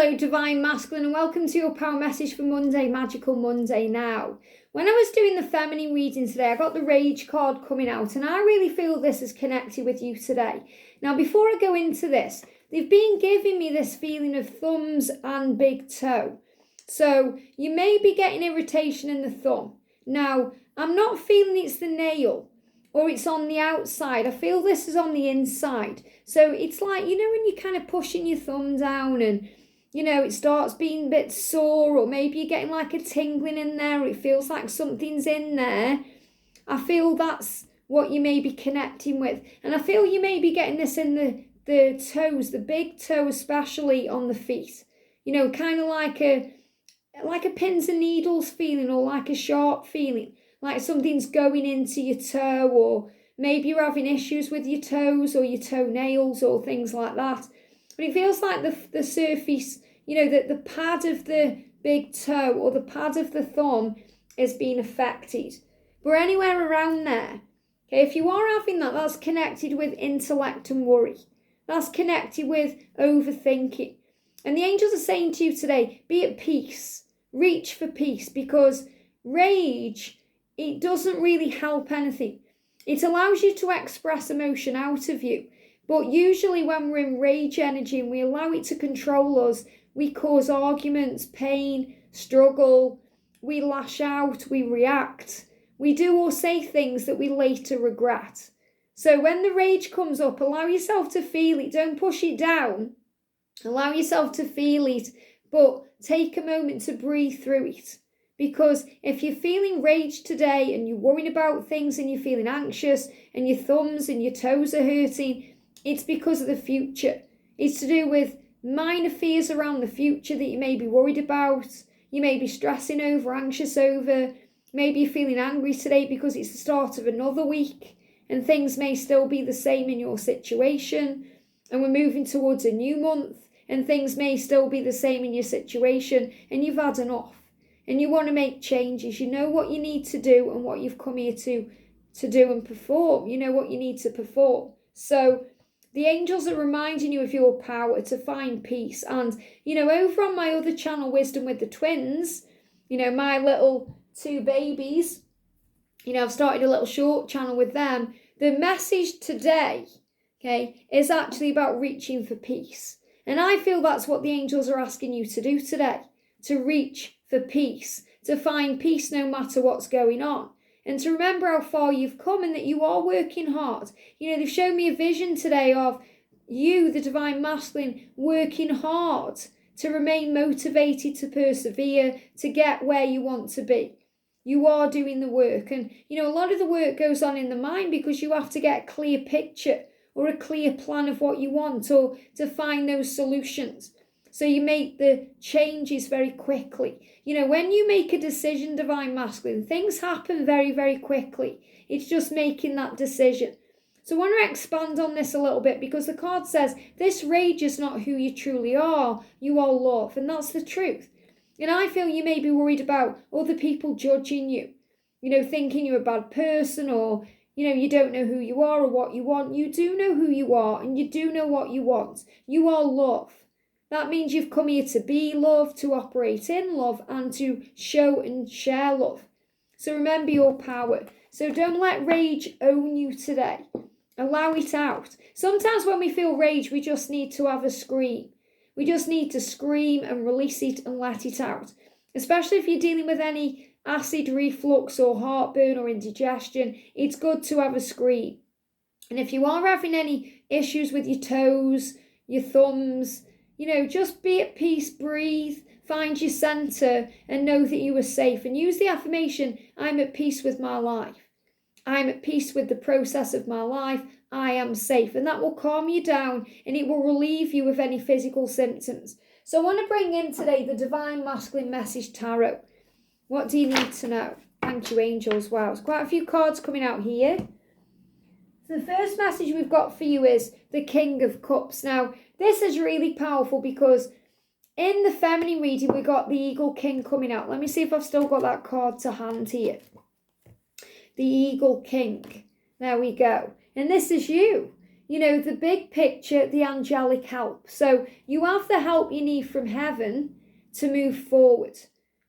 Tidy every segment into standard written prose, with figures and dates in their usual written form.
Hello, Divine Masculine, and welcome to your power message for Monday, Magical Monday now. When I was doing the feminine reading today, I got the Rage card coming out, and I really feel this is connected with you today. Now, before I go into this, they've been giving me this feeling of thumbs and big toe. So you may be getting irritation in the thumb. Now, I'm not feeling it's the nail or it's on the outside. I feel this is on the inside. So it's like, you know, when you're kind of pushing your thumb down and, you know, it starts being a bit sore, or maybe you're getting like a tingling in there, or it feels like something's in there. I feel that's what you may be connecting with. And I feel you may be getting this in the toes, the big toe, especially on the feet. You know, kind of like a pins and needles feeling, or like a sharp feeling, like something's going into your toe, or maybe you're having issues with your toes or your toenails or things like that. But it feels like the surface, you know, that the pad of the big toe or the pad of the thumb is being affected. But anywhere around there, okay, if you are having that, that's connected with intellect and worry. That's connected with overthinking. And the angels are saying to you today, be at peace. Reach for peace, because rage, it doesn't really help anything. It allows you to express emotion out of you. But usually when we're in rage energy and we allow it to control us, we cause arguments, pain, struggle, we lash out, we react. We do or say things that we later regret. So when the rage comes up, allow yourself to feel it. Don't push it down. Allow yourself to feel it, but take a moment to breathe through it. Because if you're feeling rage today and you're worrying about things and you're feeling anxious and your thumbs and your toes are hurting, it's because of the future. It's to do with minor fears around the future that you may be worried about. You may be stressing over, anxious over. Maybe you're feeling angry today because it's the start of another week and things may still be the same in your situation. And we're moving towards a new month and things may still be the same in your situation, and you've had enough. And you want to make changes. You know what you need to do and what you've come here to do and perform. You know what you need to perform. So the angels are reminding you of your power to find peace. And, you know, over on my other channel, Wisdom with the Twins, you know, my little two babies, you know, I've started a little short channel with them. The message today, okay, is actually about reaching for peace. And I feel that's what the angels are asking you to do today, to reach for peace, to find peace no matter what's going on, and to remember how far you've come and that you are working hard. You know, they've shown me a vision today of you, the Divine Masculine, working hard to remain motivated, to persevere, to get where you want to be. You are doing the work, and, you know, a lot of the work goes on in the mind because you have to get a clear picture or a clear plan of what you want, or to find those solutions. So you make the changes very quickly. You know, when you make a decision, Divine Masculine, things happen very, very quickly. It's just making that decision. So I want to expand on this a little bit, because the card says this rage is not who you truly are. You are love, and that's the truth. And I feel you may be worried about other people judging you, you know, thinking you're a bad person, or, you know, you don't know who you are or what you want. You do know who you are, and you do know what you want. You are love. That means you've come here to be love, to operate in love, and to show and share love. So remember your power. So don't let rage own you today. Allow it out. Sometimes when we feel rage, we just need to have a scream. We just need to scream and release it and let it out. Especially if you're dealing with any acid reflux or heartburn or indigestion, it's good to have a scream. And if you are having any issues with your toes, your thumbs, you know, just be at peace, breathe, find your center, and know that you are safe. And use the affirmation, I'm at peace with my life. I'm at peace with the process of my life. I am safe. And that will calm you down, and it will relieve you of any physical symptoms. So I want to bring in today the Divine Masculine Message Tarot. What do you need to know? Thank you, angels. Wow, there's quite a few cards coming out here. So the first message we've got for you is the King of Cups. Now, this is really powerful because in the feminine reading, we got the Eagle King coming out. Let me see if I've still got that card to hand here. The Eagle King. There we go. And this is you. the big picture, the angelic help. So you have the help you need from heaven to move forward.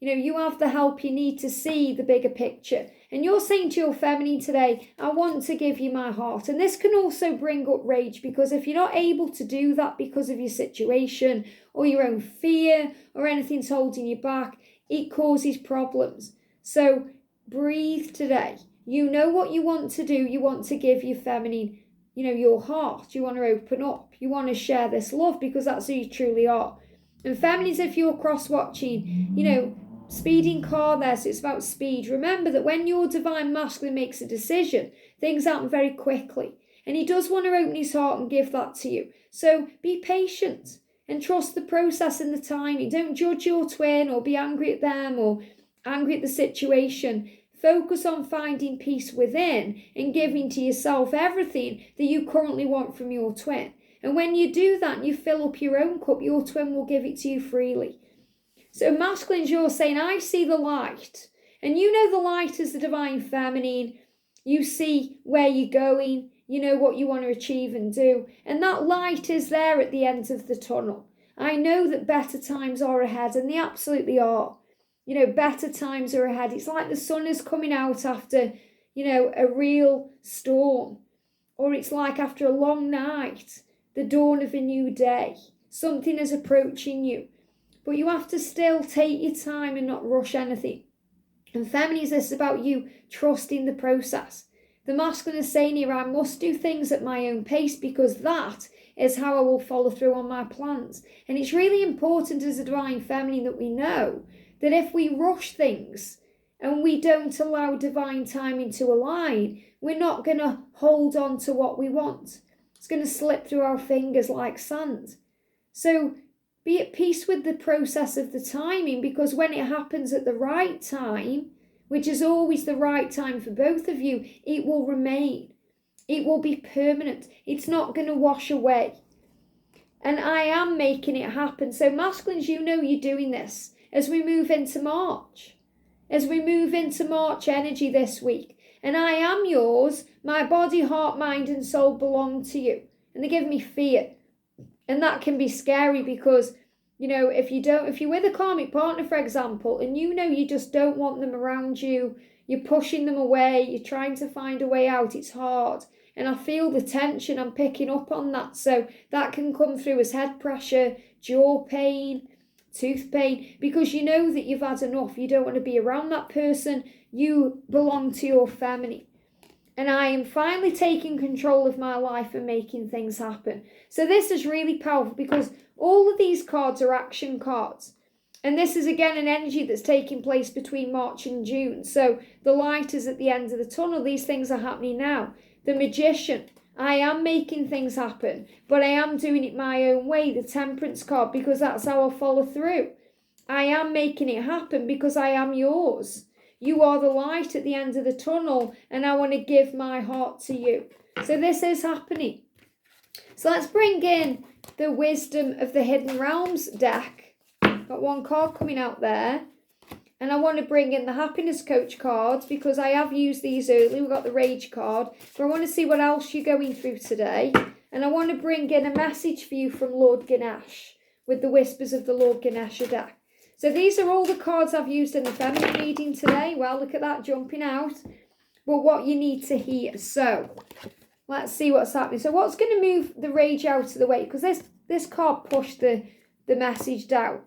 You have the help you need to see the bigger picture. And you're saying to your feminine today, I want to give you my heart. And this can also bring up rage, because if you're not able to do that because of your situation or your own fear or anything's holding you back, it causes problems. So breathe today. You know what you want to do. You want to give your feminine, your heart. You want to open up. You want to share this love because that's who you truly are. And feminines, if you're cross-watching, speeding car there, so it's about speed. Remember that when your divine masculine makes a decision, things happen very quickly. And he does want to open his heart and give that to you. So be patient and trust the process and the timing. Don't judge your twin or be angry at them or angry at the situation. Focus on finding peace within and giving to yourself everything that you currently want from your twin. And when you do that and you fill up your own cup, your twin will give it to you freely. So masculines, you're saying, I see the light. And the light is the divine feminine. You see where you're going. You know what you want to achieve and do. And that light is there at the end of the tunnel. I know that better times are ahead, and they absolutely are. Better times are ahead. It's like the sun is coming out after, a real storm. Or it's like after a long night, the dawn of a new day. Something is approaching you. But you have to still take your time and not rush anything. And feminine, this is about you trusting the process. The masculine is saying here, I must do things at my own pace because that is how I will follow through on my plans. And it's really important as a divine feminine that we know that if we rush things and we don't allow divine timing to align, we're not going to hold on to what we want. It's going to slip through our fingers like sand. So be at peace with the process of the timing, because when it happens at the right time, which is always the right time for both of you, it will remain. It will be permanent. It's not going to wash away. And I am making it happen. So masculines, you're doing this as we move into March. As we move into March energy this week. And I am yours. My body, heart, mind and soul belong to you. And they give me fear. And that can be scary because, if you're with a karmic partner, for example, and you just don't want them around you, you're pushing them away, you're trying to find a way out, it's hard. And I feel the tension, I'm picking up on that. So that can come through as head pressure, jaw pain, tooth pain, because you know that you've had enough. You don't want to be around that person. You belong to your feminine. And I am finally taking control of my life and making things happen. So this is really powerful because all of these cards are action cards. And this is again an energy that's taking place between March and June. So the light is at the end of the tunnel. These things are happening now. The Magician. I am making things happen, but I am doing it my own way. The Temperance card, because that's how I'll follow through. I am making it happen because I am yours. You are the light at the end of the tunnel, and I want to give my heart to you. So this is happening. So let's bring in the Wisdom of the Hidden Realms deck. Got one card coming out there. And I want to bring in the Happiness Coach cards because I have used these earlier. We've got the Rage card. But I want to see what else you're going through today. And I want to bring in a message for you from Lord Ganesha with the Whispers of the Lord Ganesha deck. So these are all the cards I've used in the feminine reading today. Well, look at that jumping out. But what you need to hear. So let's see what's happening. So what's going to move the Rage out of the way? Because this card pushed the message down.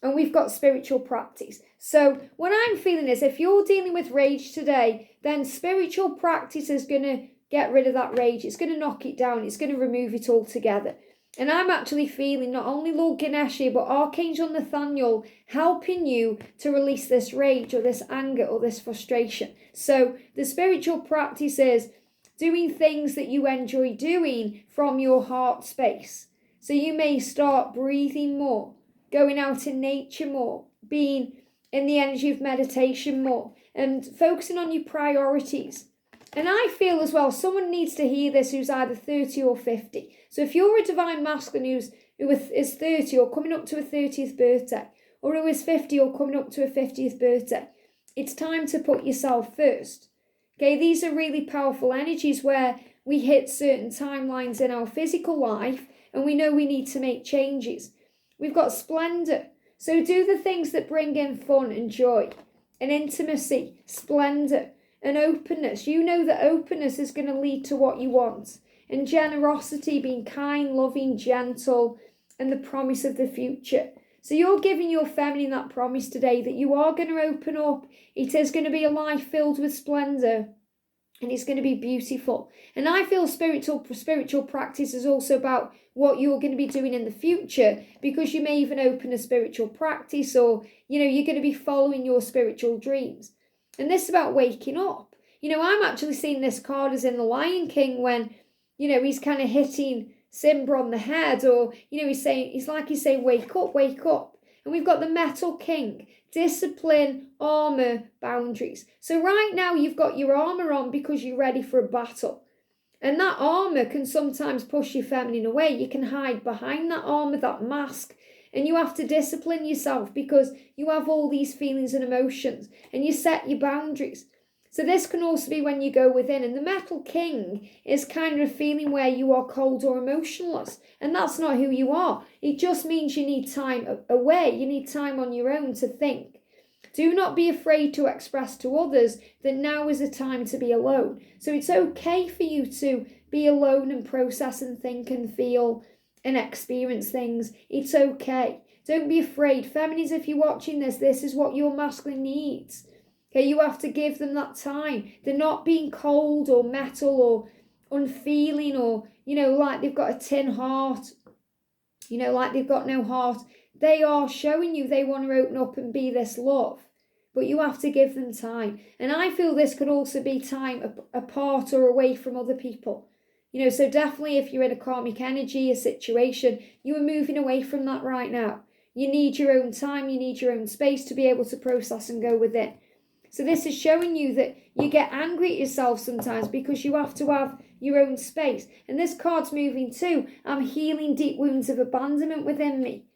And we've got spiritual practice. So what I'm feeling is if you're dealing with rage today, then spiritual practice is going to get rid of that rage. It's going to knock it down. It's going to remove it altogether. And I'm actually feeling not only Lord Ganesha, but Archangel Nathaniel helping you to release this rage or this anger or this frustration. So the spiritual practice is doing things that you enjoy doing from your heart space. So you may start breathing more, going out in nature more, being in the energy of meditation more, and focusing on your priorities. And I feel as well, someone needs to hear this who's either 30 or 50. So if you're a divine masculine who is 30 or coming up to a 30th birthday, or who is 50 or coming up to a 50th birthday, it's time to put yourself first. Okay, these are really powerful energies where we hit certain timelines in our physical life and we know we need to make changes. We've got splendor. So do the things that bring in fun and joy and intimacy, splendor and openness. You know that openness is going to lead to what you want. And generosity, being kind, loving, gentle, and the promise of the future. So you're giving your feminine that promise today that you are going to open up. It is going to be a life filled with splendor. And it's going to be beautiful. And I feel spiritual practice is also about what you're going to be doing in the future, because you may even open a spiritual practice, or, you're going to be following your spiritual dreams. And this is about waking up. I'm actually seeing this card as in the Lion King when, he's kind of hitting Simba on the head, or, he's saying, wake up, wake up. And we've got the Metal King, discipline, armor, boundaries. So right now you've got your armor on because you're ready for a battle. And that armor can sometimes push your feminine away. You can hide behind that armor, that mask. And you have to discipline yourself because you have all these feelings and emotions. And you set your boundaries. So this can also be when you go within. And the Metal King is kind of a feeling where you are cold or emotionless. And that's not who you are. It just means you need time away. You need time on your own to think. Do not be afraid to express to others that now is a time to be alone. So it's okay for you to be alone and process and think and feel and experience things. It's okay. Don't be afraid. Feminines, if you're watching this is what your masculine needs. Okay, you have to give them that time. They're not being cold or metal or unfeeling or, like they've got a tin heart, like they've got no heart. They are showing you they want to open up and be this love. But you have to give them time. And I feel this could also be time apart or away from other people. So definitely if you're in a karmic energy, a situation, you are moving away from that right now. You need your own time. You need your own space to be able to process and go within. So this is showing you that you get angry at yourself sometimes because you have to have your own space. And this card's moving too. I'm healing deep wounds of abandonment within me.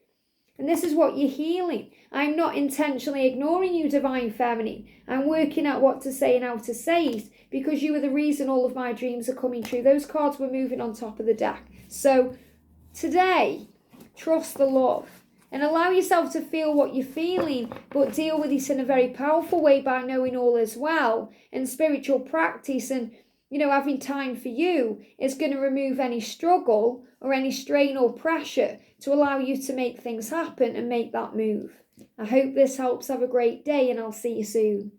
And this is what you're healing. I'm not intentionally ignoring you, Divine Feminine. I'm working out what to say and how to say it because you are the reason all of my dreams are coming true. Those cards were moving on top of the deck. So today, trust the love. And allow yourself to feel what you're feeling, but deal with it in a very powerful way by knowing all is well. And spiritual practice and, having time for you is going to remove any struggle or any strain or pressure to allow you to make things happen and make that move. I hope this helps. Have a great day and I'll see you soon.